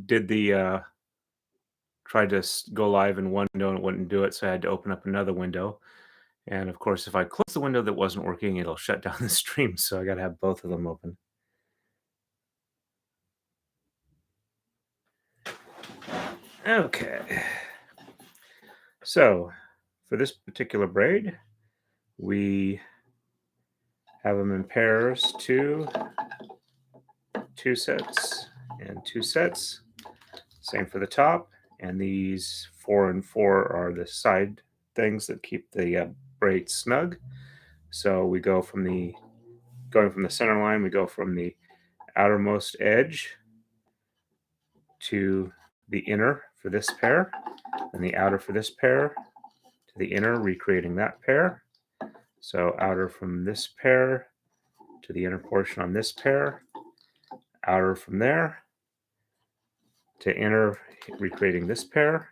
did the tried to go live in one window and it wouldn't do it, so I had to open up another window. And of course, if I close the window that wasn't working, it'll shut down the stream. So I got to have both of them open. Okay. So for this particular braid, we have them in pairs, two sets, and two sets. Same for the top. And these 4 and 4 are the side things that keep the braid snug. So we go from going from the center line, we go from the outermost edge to the inner for this pair, and the outer for this pair to the inner, recreating that pair. So outer from this pair to the inner portion on this pair, outer from there to inner, recreating this pair,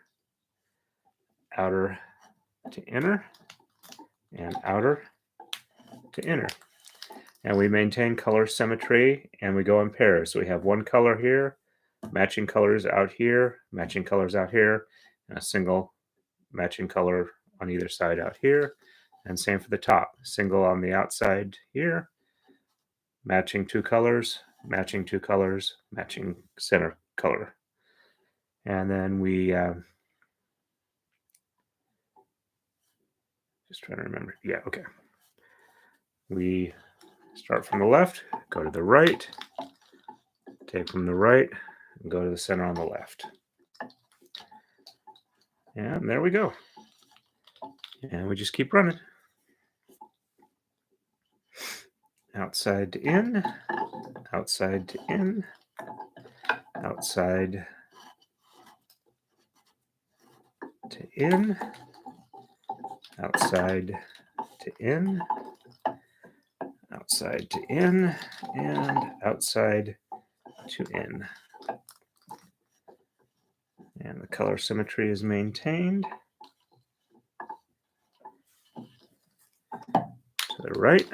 outer to inner, and outer to inner. And we maintain color symmetry, and we go in pairs. So we have one color here, matching colors out here, matching colors out here, and a single matching color on either side out here. And same for the top, single on the outside here, matching two colors, matching two colors, matching center color. And then we just trying to remember. Yeah, okay. We start from the left, go to the right, take from the right, and go to the center on the left. And there we go. And we just keep running. Outside to in, outside to in, outside to in, outside to in, outside to in, and outside to in. And the color symmetry is maintained. To the right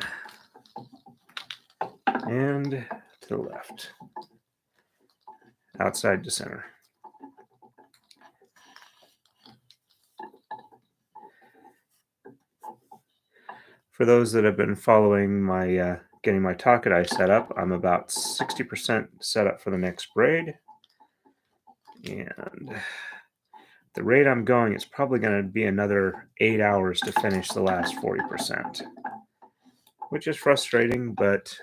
and to the left. Outside to center. For those that have been following my getting my takadai set up, I'm about 60% set up for the next braid. And the rate I'm going, it's probably going to be another 8 hours to finish the last 40%, which is frustrating, but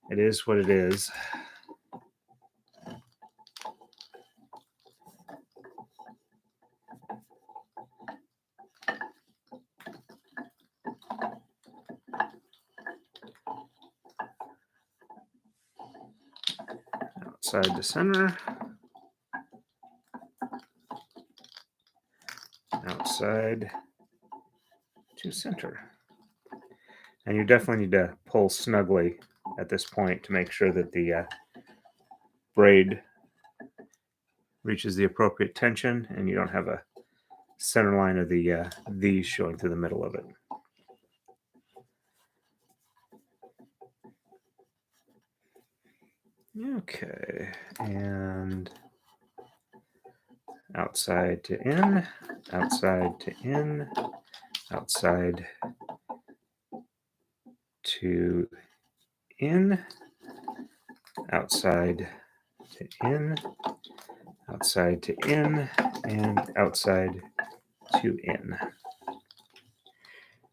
it is what it is. Outside to center. Outside to center. And you definitely need to pull snugly at this point to make sure that the braid reaches the appropriate tension and you don't have a center line of the these showing through the middle of it. Okay, and outside to in, outside to in, outside to in, outside to in, outside to in, and outside to in.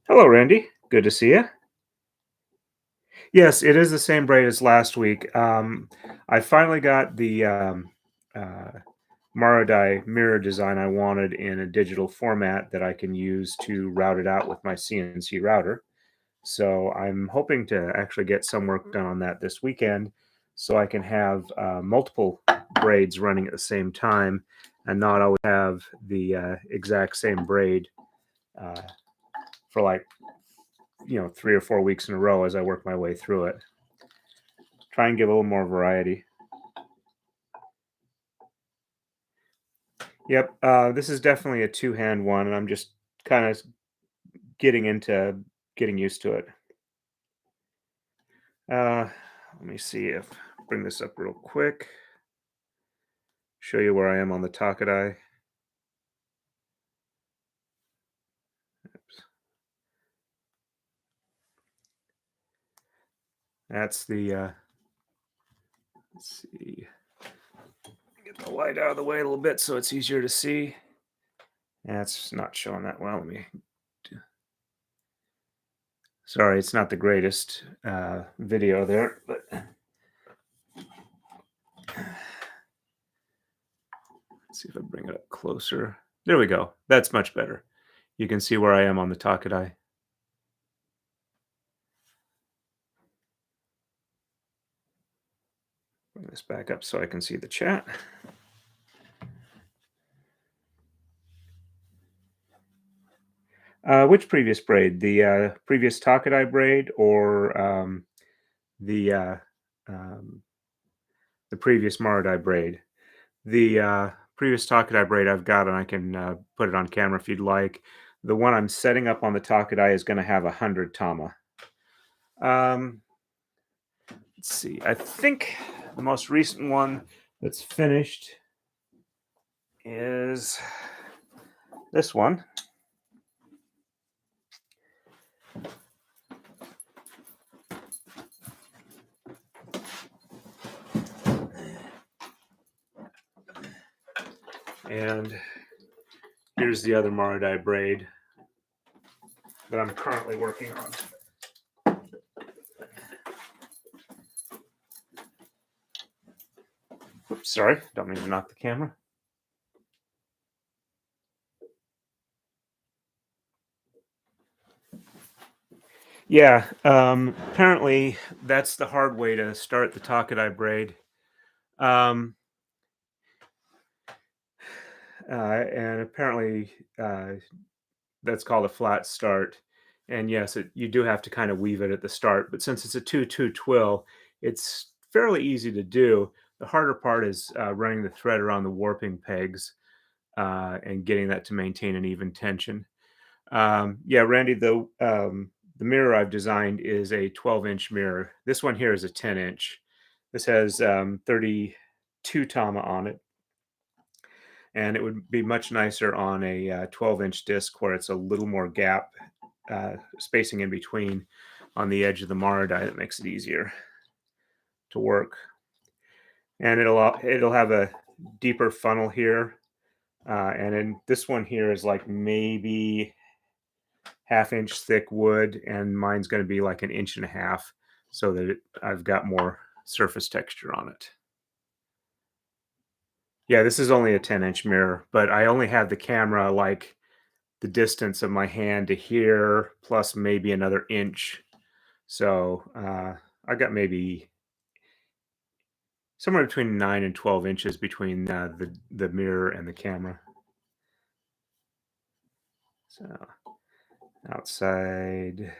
Hello, Randy. Good to see you. Yes, it is the same braid as last week. I finally got the Marudai mirror design I wanted in a digital format that I can use to route it out with my CNC router. So I'm hoping to actually get some work done on that this weekend so I can have multiple braids running at the same time and not always have the exact same braid for like 3 or 4 weeks in a row as I work my way through it. Try and give a little more variety. Yep, this is definitely a two-hand one, and I'm just kind of getting used to it. Let me see if bring this up real quick. show you where I am on the takadai. Oops. That's the, let's see, get the light out of the way a little bit so it's easier to see. That's not showing that well. Let me Sorry, it's not the greatest video there, but let's see if I bring it up closer. There we go. That's much better. You can see where I am on the takadai. Bring this back up so I can see the chat. Which previous braid? The previous takadai braid or the uh, um, the previous Maru-dai braid? The previous takadai braid I've got, and I can put it on camera if you'd like. The one I'm setting up on the takadai is going to have 100 tama. Let's see. I think the most recent one that's finished is this one. And here's the other Maru-dai braid that I'm currently working on. Oops, sorry, don't mean to knock the camera. Yeah, apparently that's the hard way to start the takadai braid. And apparently that's called a flat start. And yes, you do have to kind of weave it at the start, but since it's a 2-2 twill, it's fairly easy to do. The harder part is running the thread around the warping pegs and getting that to maintain an even tension. Yeah, Randy, the mirror I've designed is a 12-inch mirror. This one here is a 10-inch. This has 32 tama on it. And it would be much nicer on a 12-inch disc where it's a little more gap spacing in between on the edge of the Marudai that makes it easier to work. And it'll have a deeper funnel here. And then this one here is like maybe half-inch thick wood, and mine's going to be like 1.5 inches so that I've got more surface texture on it. Yeah, this is only a 10-inch mirror, but I only have the camera like the distance of my hand to here, plus maybe another inch. So I got maybe somewhere between 9 and 12 inches between the mirror and the camera. So outside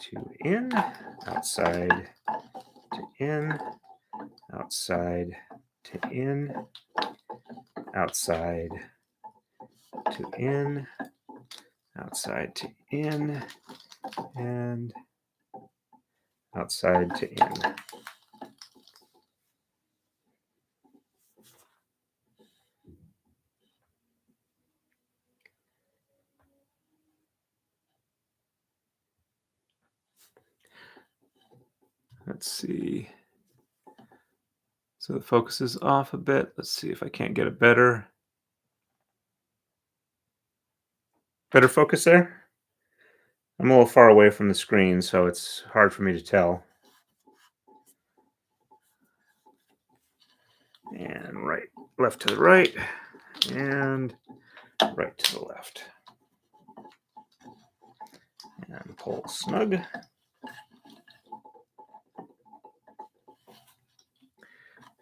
to in, outside to in, outside to in, outside to in, outside to in, and outside to in. Let's see. So the focus is off a bit. Let's see if I can't get it better. Better focus there? I'm a little far away from the screen, so it's hard for me to tell. And left to the right, and right to the left. And pull snug.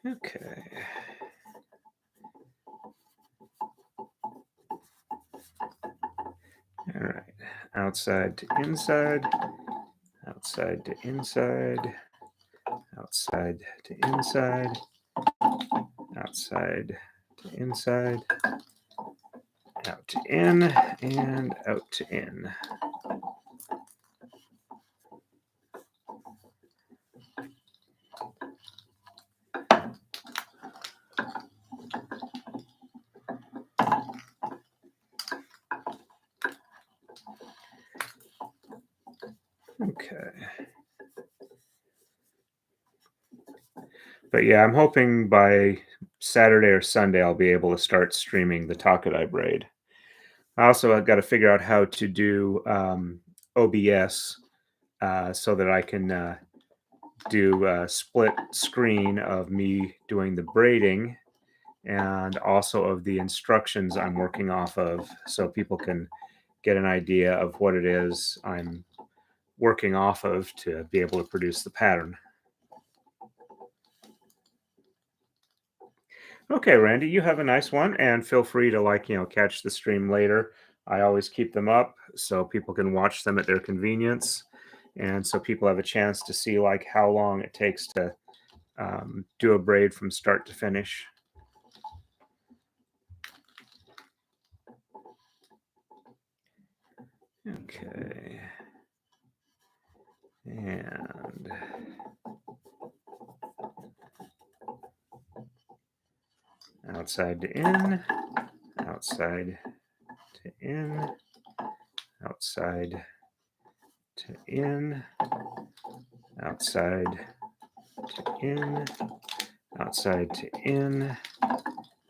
Okay. All right. Outside to inside, outside to inside, outside to inside, outside to inside, out to in, and out to in. Okay. But yeah, I'm hoping by Saturday or Sunday I'll be able to start streaming the takadai braid. I also have got to figure out how to do OBS so that I can do a split screen of me doing the braiding and also of the instructions I'm working off of so people can get an idea of what it is I'm working off of to be able to produce the pattern. Okay, Randy, you have a nice one, and feel free to catch the stream later. I always keep them up so people can watch them at their convenience, and so people have a chance to see like how long it takes to do a braid from start to finish. Okay, and outside to in, outside to in, outside to in, outside to in, outside to in,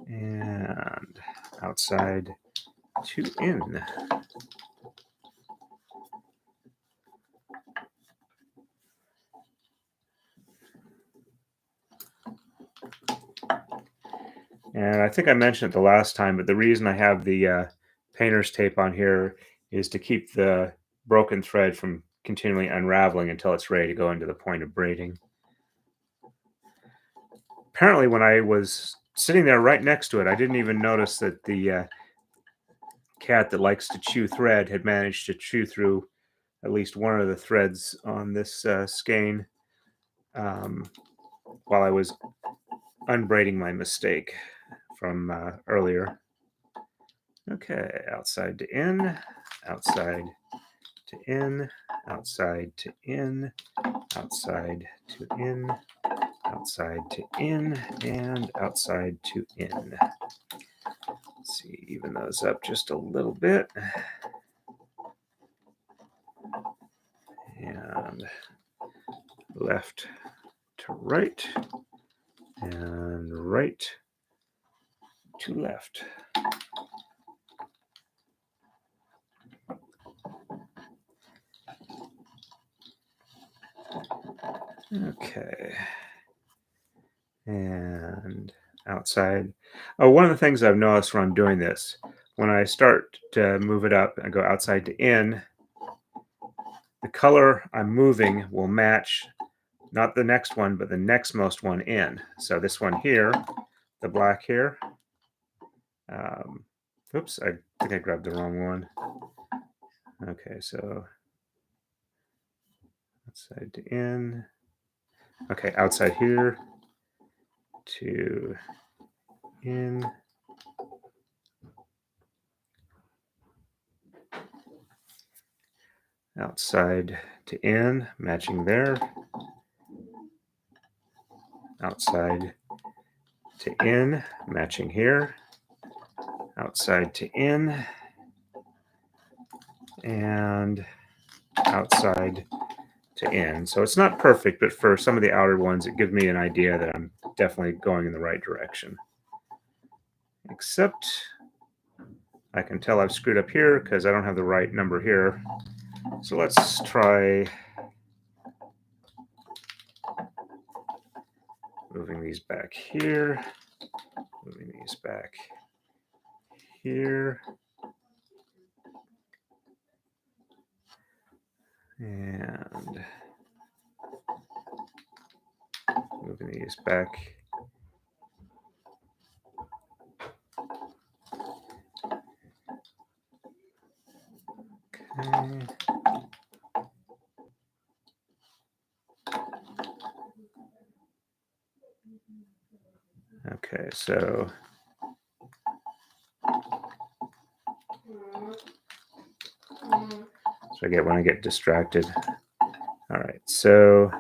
and outside to in. And I think I mentioned it the last time, but the reason I have the painter's tape on here is to keep the broken thread from continually unraveling until it's ready to go into the point of braiding. Apparently, when I was sitting there right next to it, I didn't even notice that the cat that likes to chew thread had managed to chew through at least one of the threads on this skein while I was unbraiding my mistake from earlier. Okay, outside to in, outside to in, outside to in, outside to in, outside to in, and outside to in. Let's see, even those up just a little bit. And left to right, and right to left. Okay. And outside. Oh, one of the things I've noticed when I'm doing this, when I start to move it up and go outside to in, the color I'm moving will match not the next one, but the next most one in. So this one here, the black here. Oops, I think I grabbed the wrong one. Okay, so outside to in. Okay, outside here to in. Outside to in, matching there. Outside to in, matching here. Outside to in. And outside to in. So it's not perfect, but for some of the outer ones, it gives me an idea that I'm definitely going in the right direction. Except I can tell I've screwed up here because I don't have the right number here. So let's try moving these back here, moving these back here, and moving these back. Okay. Okay, so I get when I get distracted. All right, so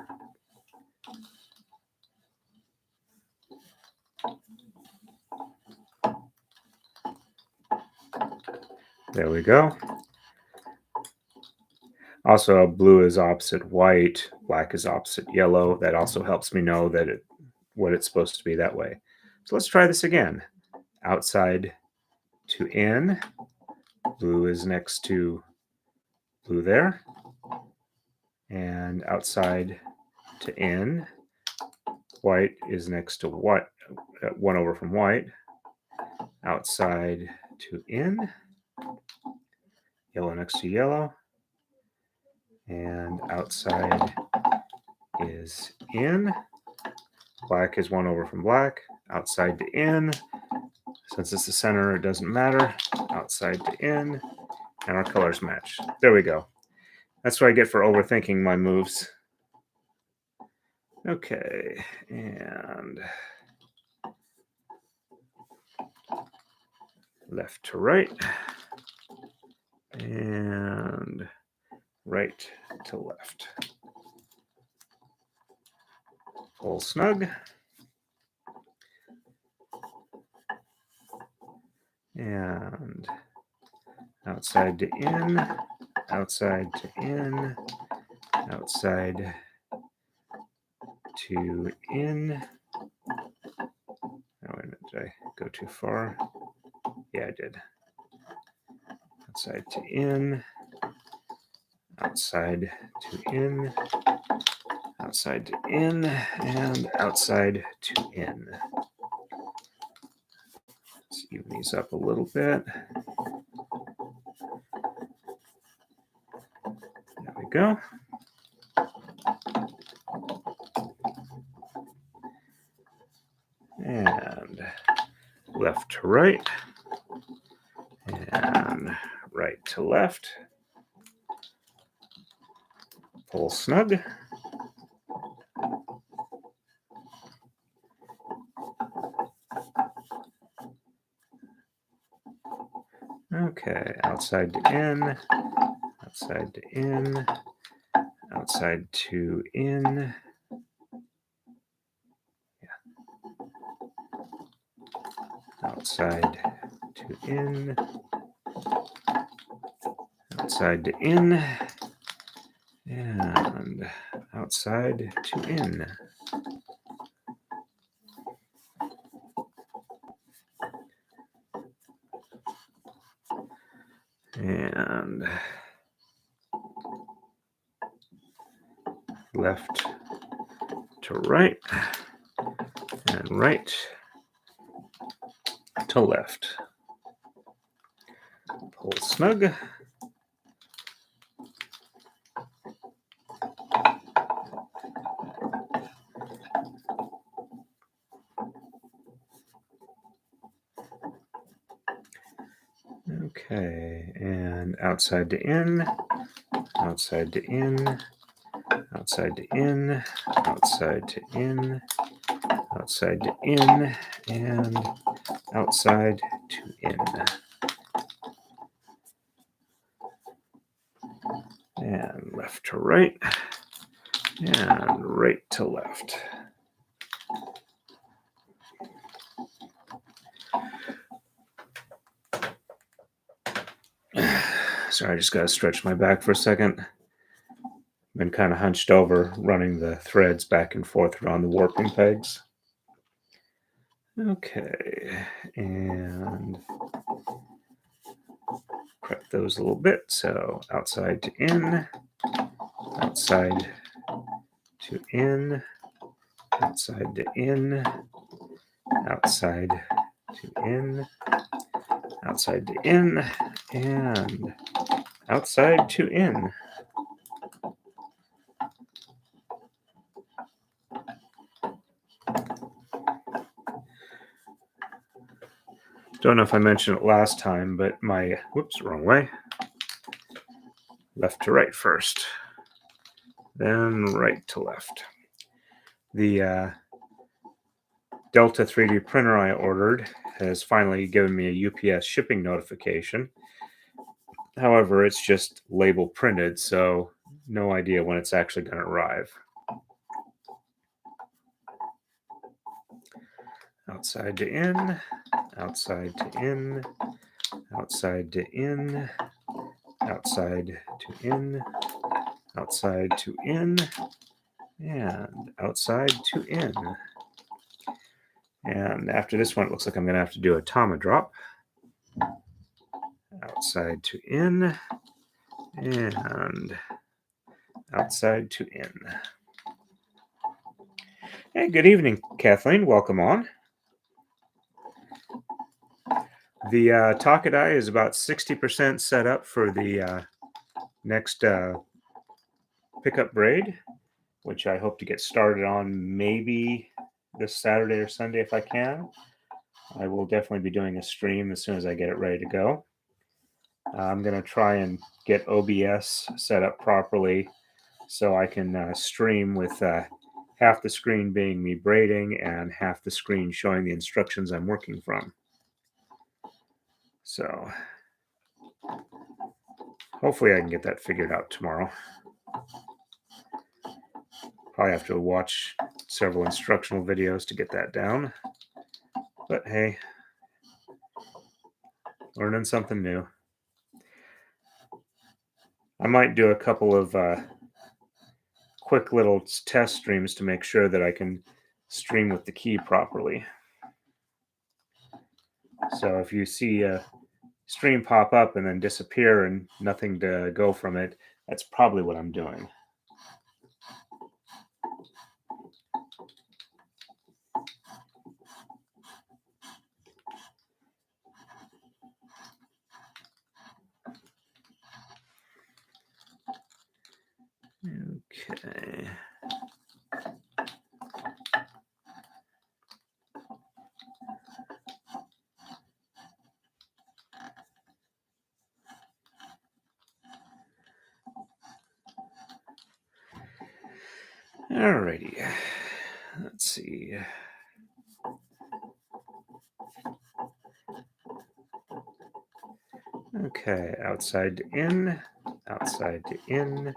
there we go. Also, blue is opposite white, black is opposite yellow. That also helps me know that what it's supposed to be that way. So let's try this again. Outside to in, blue is next to blue there. And outside to in, white is next to what? 1 over from white. Outside to in, yellow next to yellow. And outside is in. Black is 1 over from black. Outside to in. Since it's the center, it doesn't matter. Outside to in. And our colors match. There we go. That's what I get for overthinking my moves. Okay, and left to right. And right to left. Pull snug. And outside to in, outside to in, outside to in. Oh, wait a minute, did I go too far? Yeah, I did. Outside to in, outside to in, outside to in, and outside to in. Let's even these up a little bit. There we go. And left to right. And right to left. Pull snug. Okay, outside to in, outside to in, outside to in. Yeah. Outside to in, outside to in, and outside to in. And left to right, and right to left. Pull snug. Okay, and outside to in, outside to in, outside to in, outside to in, outside to in, and outside to in. And left to right, and right to left. Sorry, I just got to stretch my back for a second. Been kind of hunched over, running the threads back and forth around the warping pegs. Okay, and prep those a little bit. So outside to in, outside to in, outside to in, outside to in, outside to in, and outside to in. Don't know if I mentioned it last time, but my, whoops, wrong way. Left to right first, then right to left. The Delta 3D printer I ordered has finally given me a UPS shipping notification. However, it's just label printed, so no idea when it's actually going to arrive. Outside to in, outside to in, outside to in, outside to in, outside to in, and outside to in. And after this one, it looks like I'm going to have to do a tama drop. Outside to in, and outside to in. Hey, good evening, Kathleen. Welcome on. The takadai is about 60% set up for the next pickup braid, which I hope to get started on maybe this Saturday or Sunday if I can. I will definitely be doing a stream as soon as I get it ready to go. I'm going to try and get OBS set up properly so I can stream with half the screen being me braiding and half the screen showing the instructions I'm working from. So hopefully I can get that figured out tomorrow. Probably have to watch several instructional videos to get that down. But hey, learning something new. I might do a couple of quick little test streams to make sure that I can stream with the key properly. So if you see a stream pop up and then disappear and nothing to go from it, that's probably what I'm doing. Okay. Alrighty. Let's see. Okay, outside to in, outside to in,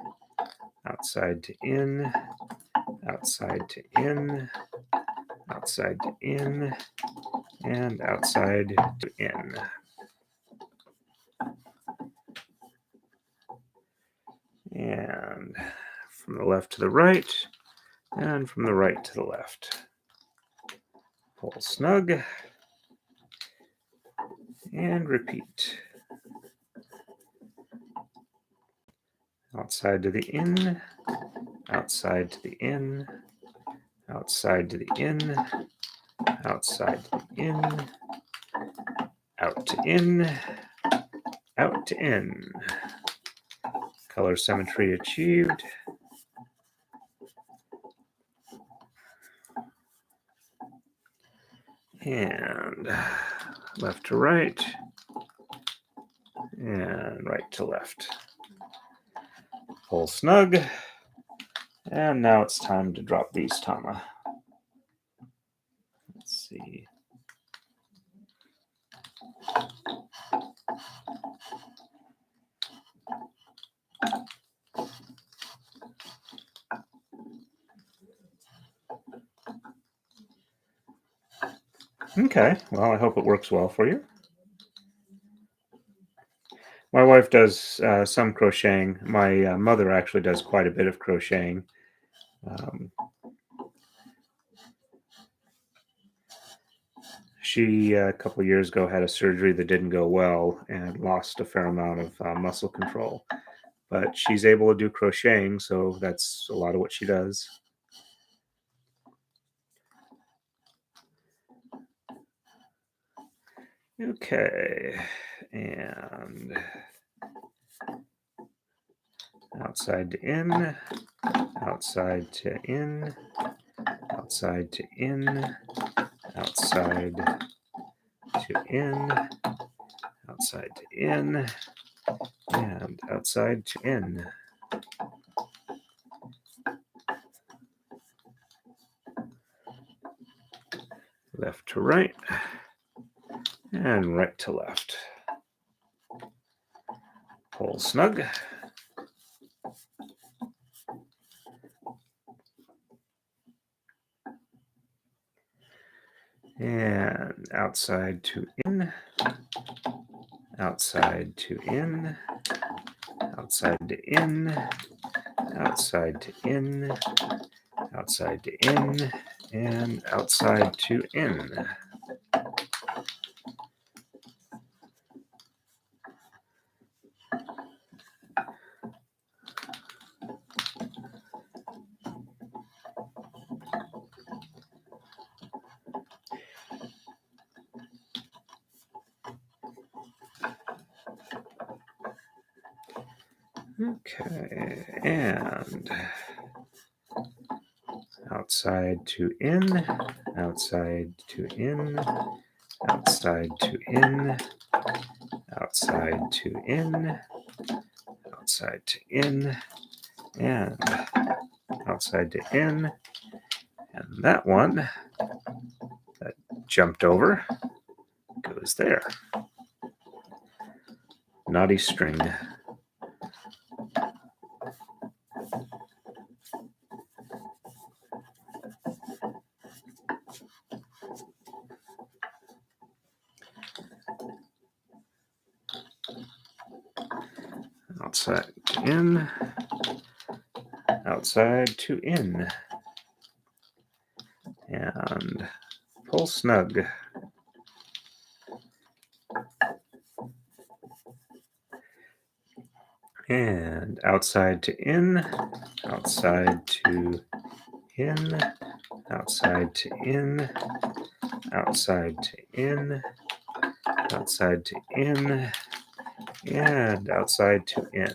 outside to in, outside to in, outside to in, and outside to in. And from the left to the right, and from the right to the left. Pull snug, and repeat. Outside to the in, outside to the in, outside to the in, outside to the in, out to in, out to in. Color symmetry achieved. And left to right, and right to left. Pull snug, and now it's time to drop these tama. Let's see. Okay, well, I hope it works well for you. My wife does some crocheting. My mother actually does quite a bit of crocheting. She, a couple of years ago, had a surgery that didn't go well and lost a fair amount of muscle control. But she's able to do crocheting, so that's a lot of what she does. Okay, and outside to in, outside to in, outside to in, outside to in, outside to in, and outside to in. Left to right, and right to left. Pull snug. And outside to in, outside to in, outside to in, outside to in, outside to in, and outside to in. Okay, and outside to in, outside to in, outside to in, outside to in, outside to in, and outside to in. And that one that jumped over goes there. Naughty string. Outside to in, outside to in, and pull snug. And outside to in, outside to in, outside to in, outside to in, outside to in, and outside to in.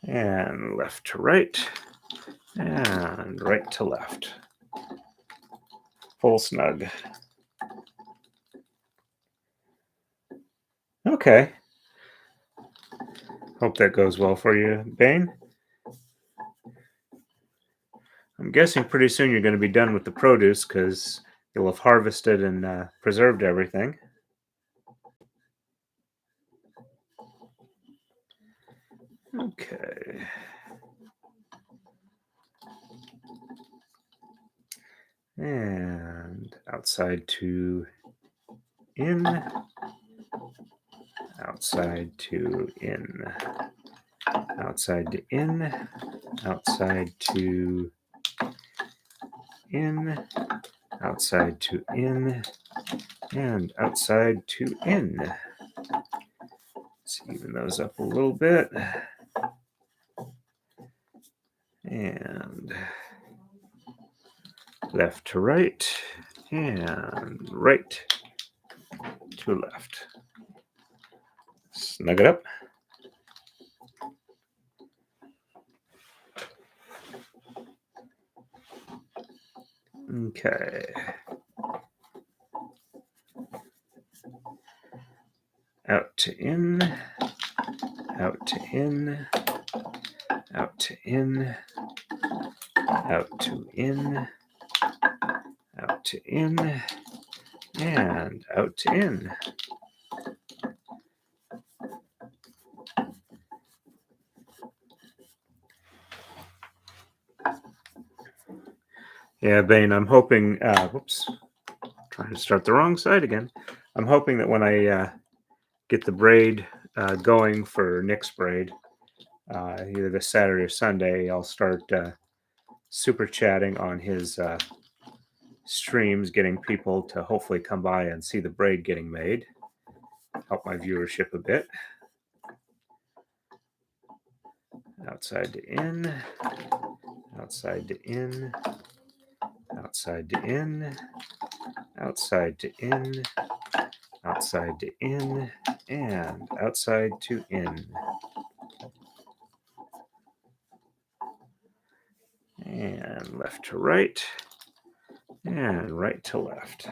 And left to right, and right to left. Full snug. Okay. Hope that goes well for you, Bane. I'm guessing pretty soon you're going to be done with the produce because you'll have harvested and preserved everything. Okay. And outside to in, outside to in, outside to in, outside to in, outside to in, and outside to in. Let's even those up a little bit. And left to right, and right to left. Snug it up. Okay. Out to in, out to in, out to in, out to in, out to in, and out to in. Yeah, Bane, I'm hoping, whoops, trying to start the wrong side again. I'm hoping that when I get the braid going for Nick's braid, either this Saturday or Sunday, I'll start super chatting on his streams, getting people to hopefully come by and see the braid getting made. Help my viewership a bit. Outside to in, outside to in, outside to in, outside to in, outside to in, and outside to in. And left to right, and right to left.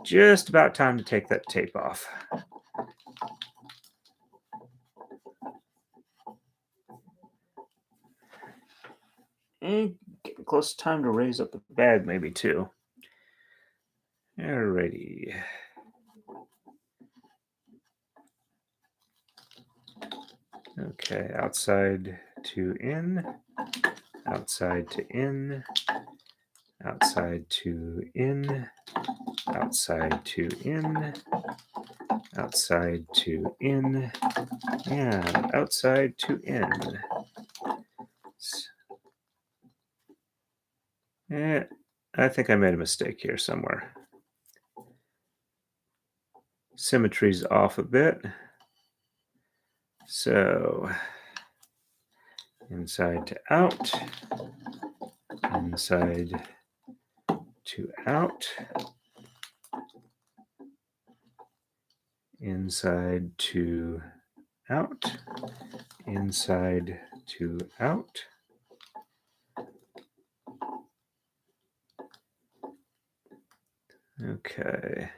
Just about time to take that tape off. And getting close to time to raise up the bag, maybe too. Alrighty. Okay, outside to in, outside to in, outside to in, outside to in, outside to in, and outside to in. I think I made a mistake here somewhere. Symmetry's off a bit. So inside to out, inside to out, inside to out, inside to out. Okay.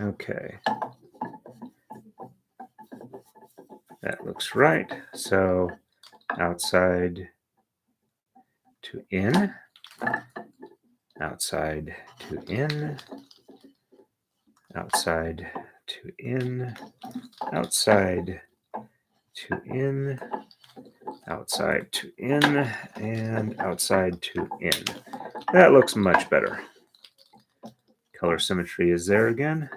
Okay. That looks right. So outside to in, outside to in, outside to in, outside to in, outside to in, and outside to in. That looks much better. Color symmetry is there again.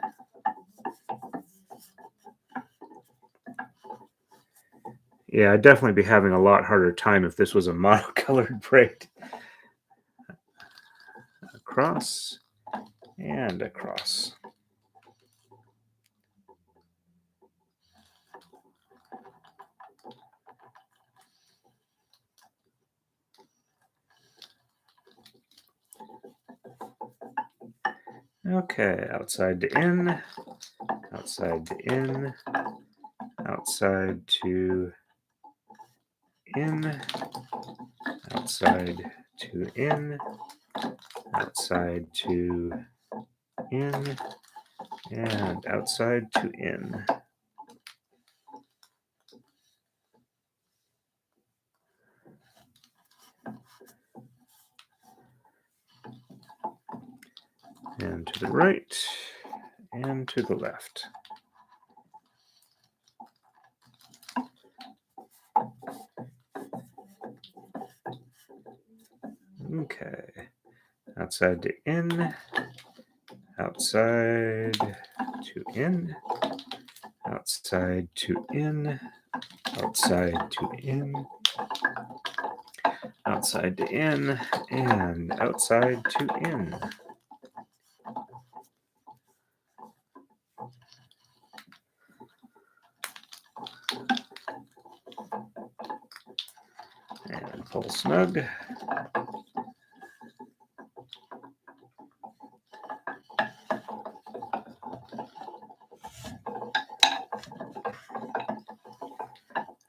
Yeah, I'd definitely be having a lot harder time if this was a monocolored braid. Across and across. Okay, outside to in, outside to in, outside to in, outside to in, outside to in, and outside to in. And to the right, and to the left. Okay, outside to in, outside to in, outside to in, outside to in, outside to in, and outside to in. And pull snug.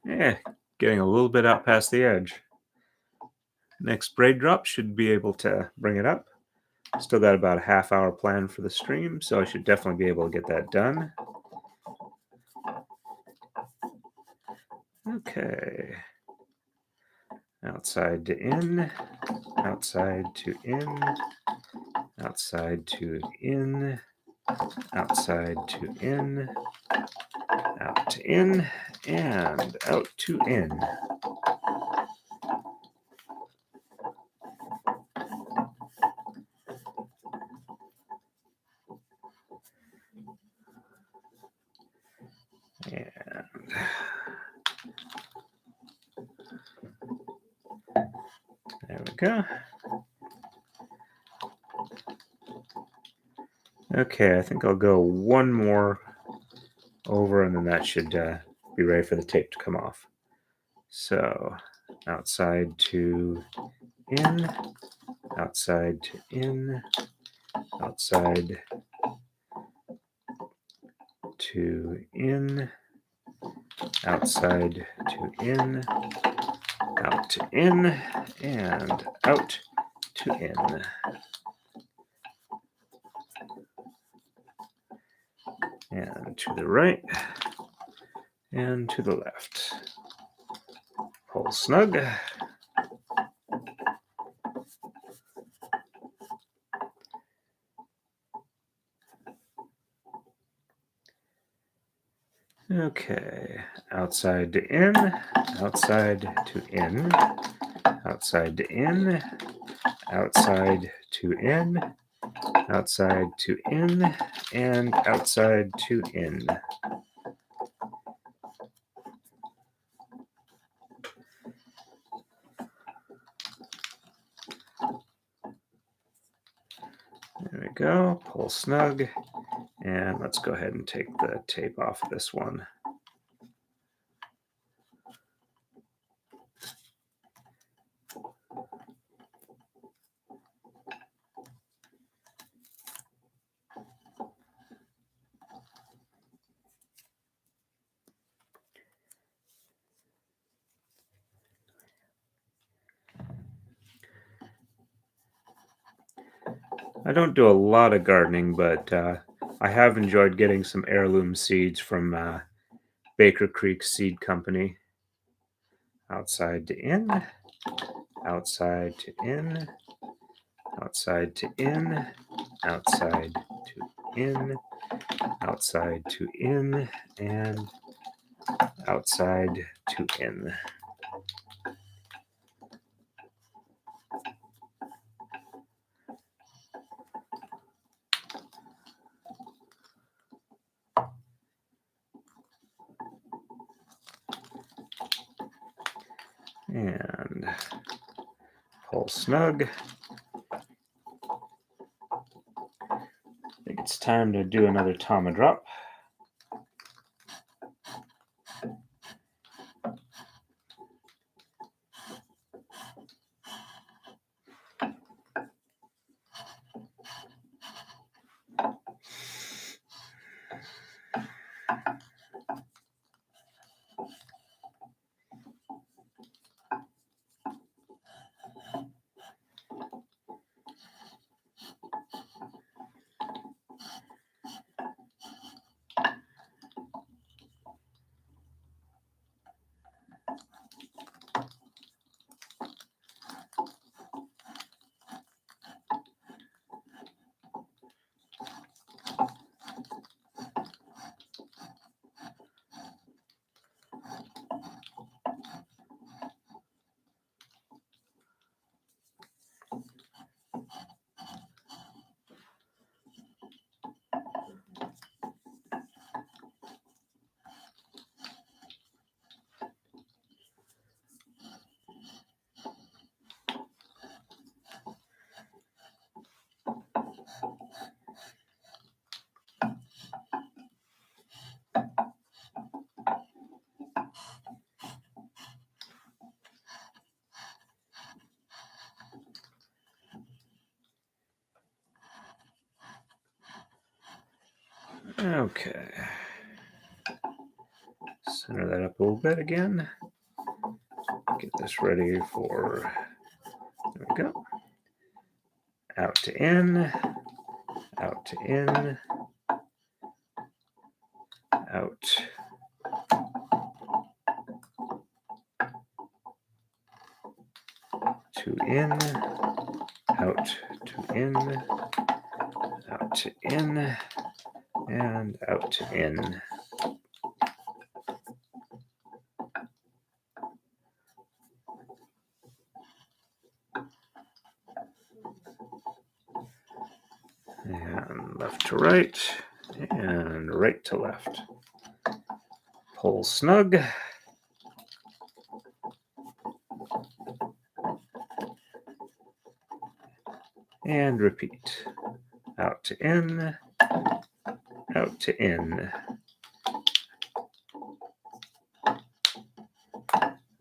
Yeah, getting a little bit out past the edge. Next braid drop should be able to bring it up. Still got about a half-hour planned for the stream, so I should definitely be able to get that done. Okay. Outside to in, outside to in, outside to in, outside to in, out to in, and out to in. And there we go. Okay, I think I'll go one more over, and then that should be ready for the tape to come off. So outside to in, outside to in, outside to in, outside to in, out to in, and out to in. And to the right, and to the left. Pull snug. Okay, outside to in, outside to in, outside to in, outside to in, outside to in, and outside to in. There we go, pull snug, and let's go ahead and take the tape off of this one. I don't do a lot of gardening, but I have enjoyed getting some heirloom seeds from Baker Creek Seed Company. Outside to in, outside to in, outside to in, outside to in, outside to in, and outside to in. And pull snug. I think it's time to do another tama drop. Okay. Center that up a little bit again. Get this ready for, there we go. Out to in, out to in, out. To in, out to in, out to in, and out to in. And left to right, and right to left. Pull snug. And repeat. Out to in, out to in.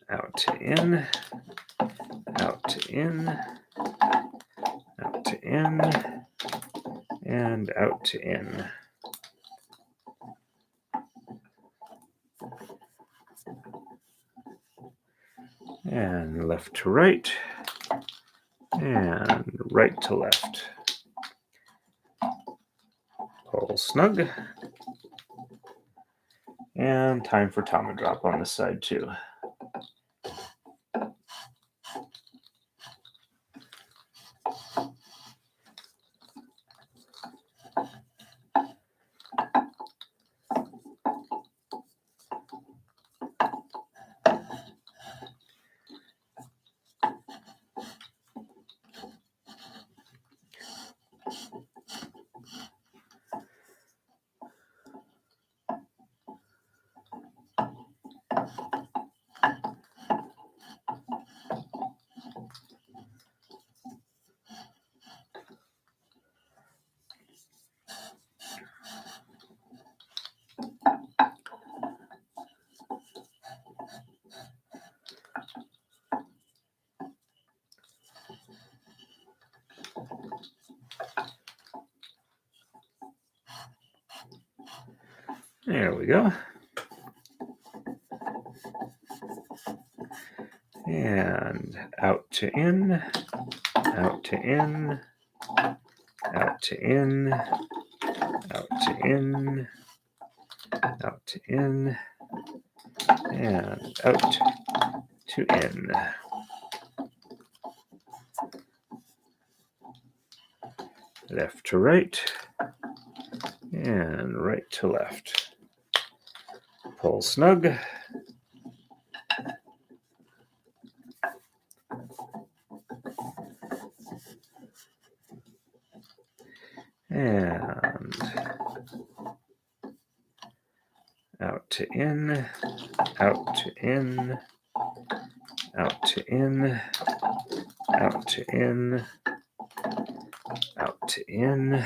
Out to in, out to in, out to in, and out to in. And left to right, and right to left. Pull snug. And time for tama drop on this side too. There we go. And out to in, out to in, out to in, out to in, out to in, and out to in. Left to right, and right to left. Pull snug. And out to in, out to in, out to in, out to in, out to in,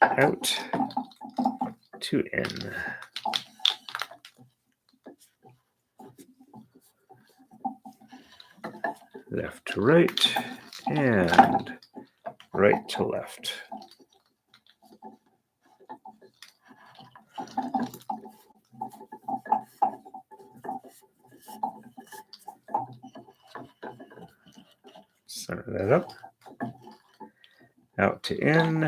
out to in. Left to right, and right to left. Center that up. Out to in,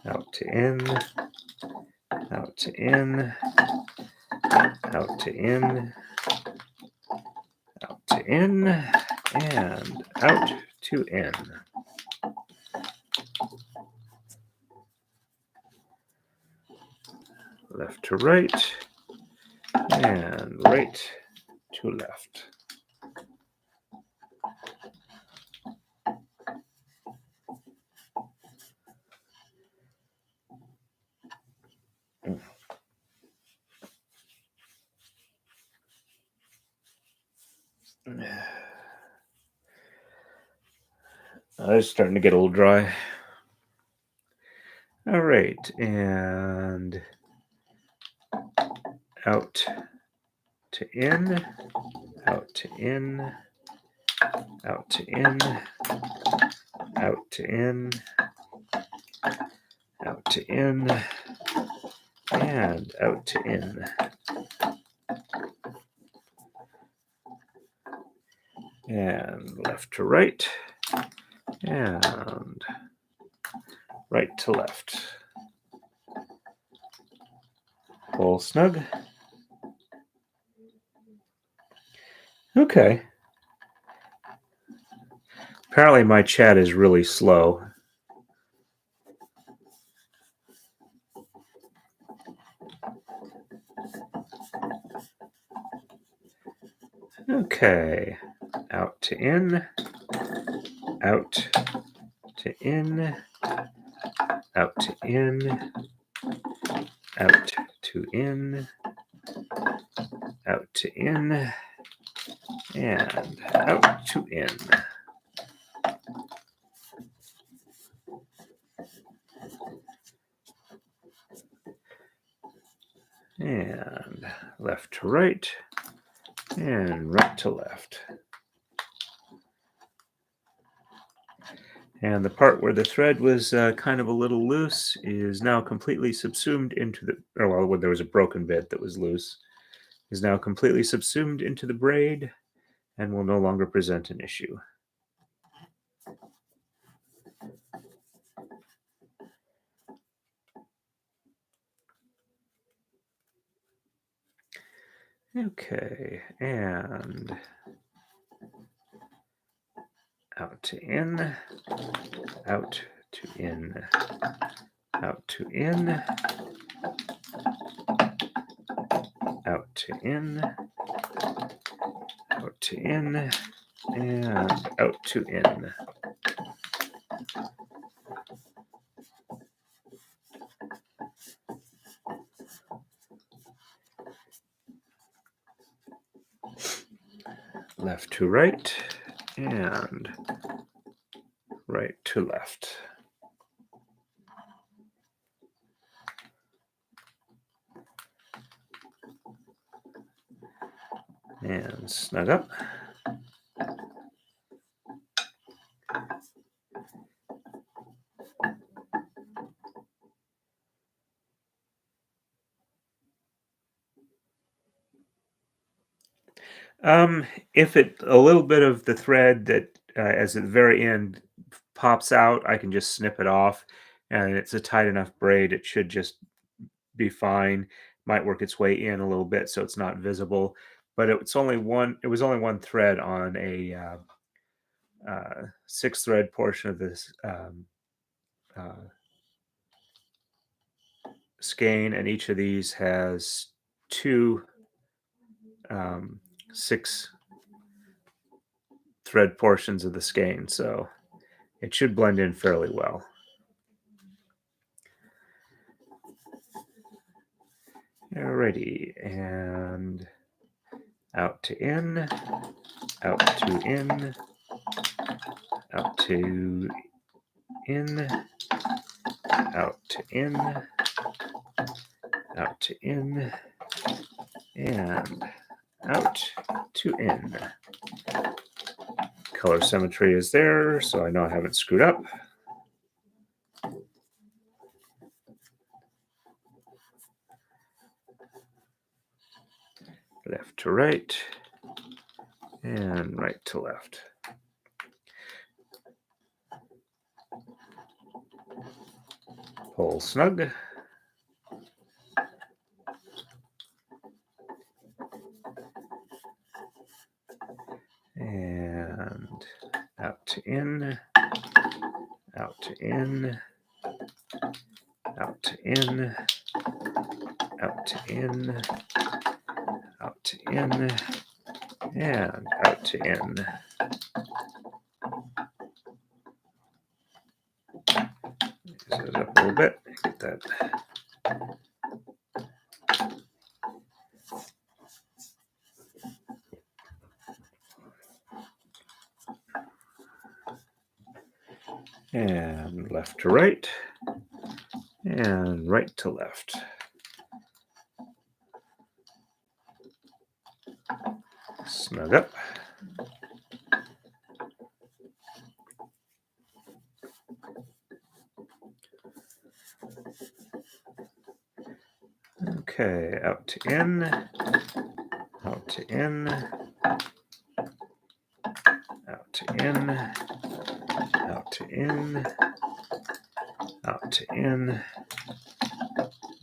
out to in, out to in, out to in, out to in, and out to in. Left to right, and right to left. It's starting to get a little dry. All right, and out to in, out to in, out to in, out to in, out to in, and out to in. And left to right, and right to left. Pull snug. Okay. Apparently my chat is really slow. Okay. Out to in, out to in, out to in, out to in, out to in, and out to in. And left to right, and right to left. And the part where the thread was kind of a little loose is now completely subsumed into the, or well, when there was a broken bit that was loose, is now completely subsumed into the braid and will no longer present an issue. Okay, and out to in, out to in, out to in, out to in, out to in, and out to in. Left to right, and right to left. And snug up. If a little bit of the thread that as at the very end pops out, I can just snip it off, and it's a tight enough braid. It should just be fine. Might work its way in a little bit so it's not visible, but it's only one. It was only one thread on a 6 thread portion of this uh, skein, and each of these has two 6 thread portions of the skein, so it should blend in fairly well. Alrighty, and out to in, out to in, out to in, out to in, out to in, and out to in. Color symmetry is there, so I know I haven't screwed up. Left to right, and right to left. Pull snug. And out to in, out to in, out to in, out to in, out to in, and out to in. Use those up a little bit. Get that. And left to right, and right to left. Snug up. Okay, out to in, out to in, out to in, out to in, out to in,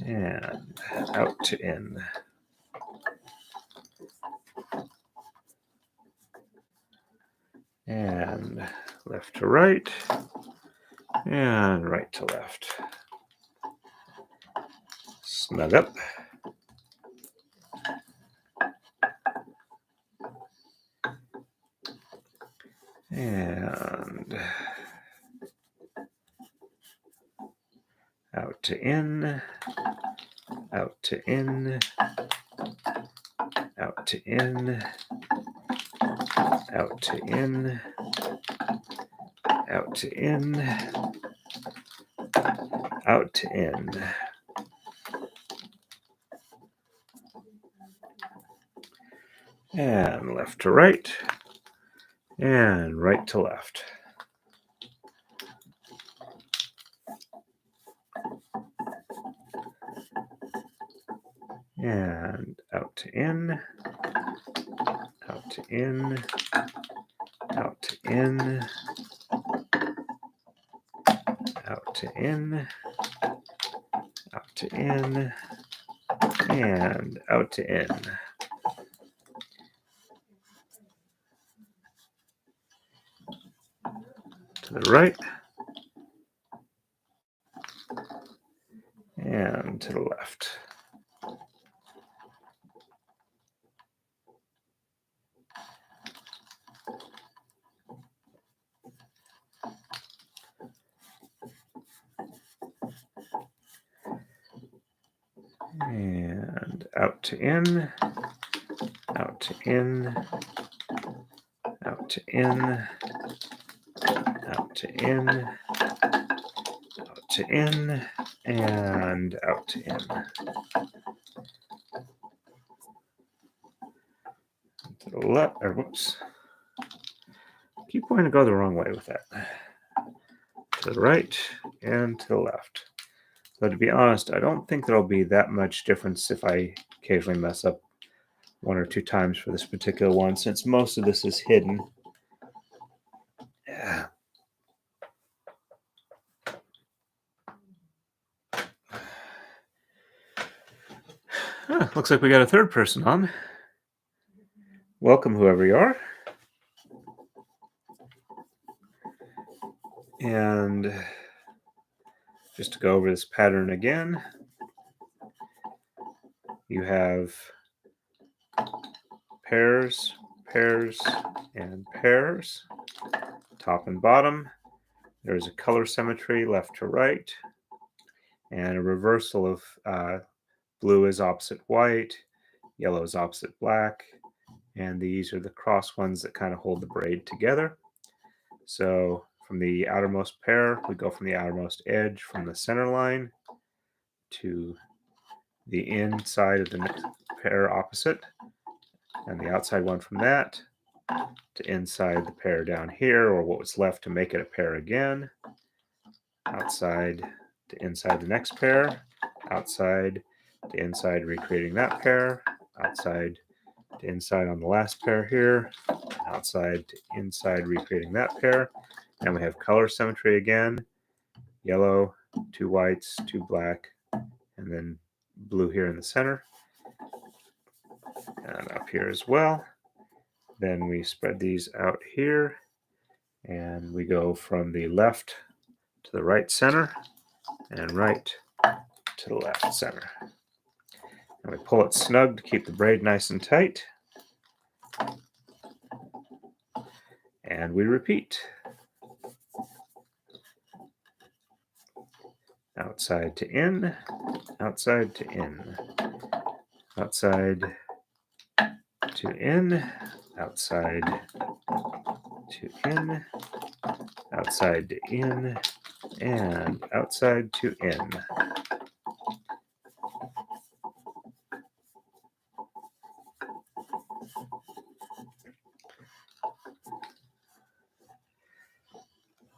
and out to in. And left to right, and right to left. Snug up. And out to in, out to in, out to in, out to in, out to in, out to in. And left to right, and right to left. And out to in, out to in, out to in, out to in, out to in, and out to in. To the right, and to the left. And out to in, out to in, out to in, out to in, out to in, and out to in. To the left, or whoops. Keep wanting to go the wrong way with that. To the right and to the left. So to be honest, I don't think there'll be that much difference if I occasionally mess up 1 or 2 times for this particular one, since most of this is hidden. Yeah. Looks like we got a third person on. Welcome, whoever you are. And just to go over this pattern again, you have pairs, pairs, and pairs, top and bottom. There's a color symmetry left to right, and a reversal of blue is opposite white, yellow is opposite black, and these are the cross ones that kind of hold the braid together. So from the outermost pair, we go from the outermost edge from the center line to the inside of the next pair opposite, and the outside one from that to inside the pair down here, or what was left to make it a pair again, outside to inside the next pair, outside to inside recreating that pair, outside to inside on the last pair here, outside to inside recreating that pair, and we have color symmetry again, yellow, 2 whites, 2 black, and then blue here in the center, and up here as well. Then we spread these out here, and we go from the left to the right center, and right to the left center. And we pull it snug to keep the braid nice and tight. And we repeat. Outside to in, outside to in, outside to in, outside to in, outside to in, and outside to in.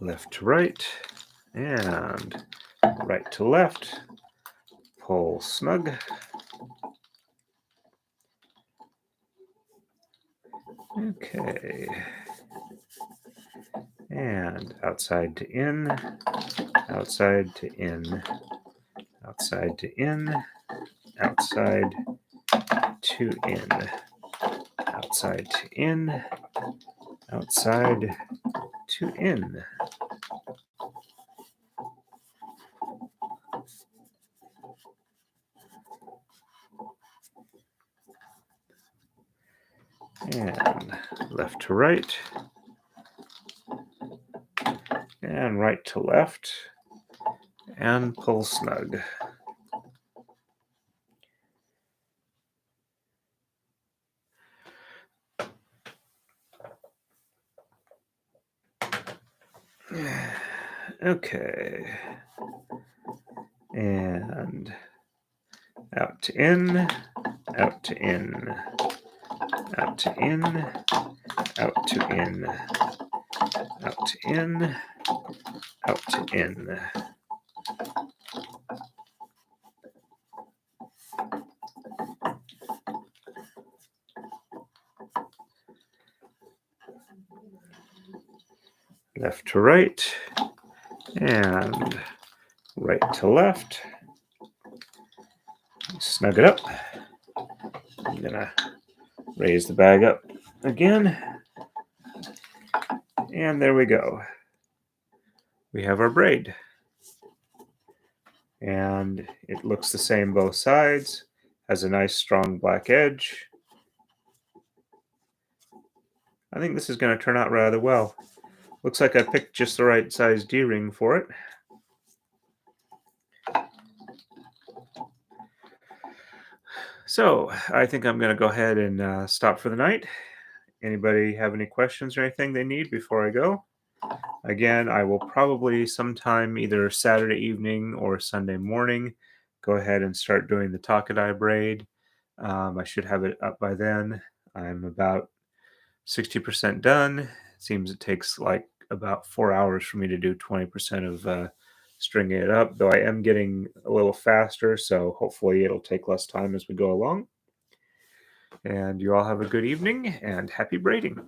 Left to right, and right to left. Pull snug. Okay. And outside to in, outside to in, outside to in, outside to in, outside to in, outside to in. And left to right, and right to left, and pull snug. Okay. And out to in, out to in, out to in, out to in, out to in, out to in. Left to right, and right to left. Snug it up. I'm gonna raise the bag up again. And there we go. We have our braid. And it looks the same both sides. Has a nice strong black edge. I think this is going to turn out rather well. Looks like I picked just the right size D-ring for it. So I think I'm going to go ahead and stop for the night. Anybody have any questions or anything they need before I go? Again, I will probably sometime either Saturday evening or Sunday morning go ahead and start doing the takadai braid. I should have it up by then. I'm about 60% done. It seems it takes like about 4 hours for me to do 20% of stringing it up, though I am getting a little faster, so hopefully it'll take less time as we go along. And you all have a good evening and happy braiding.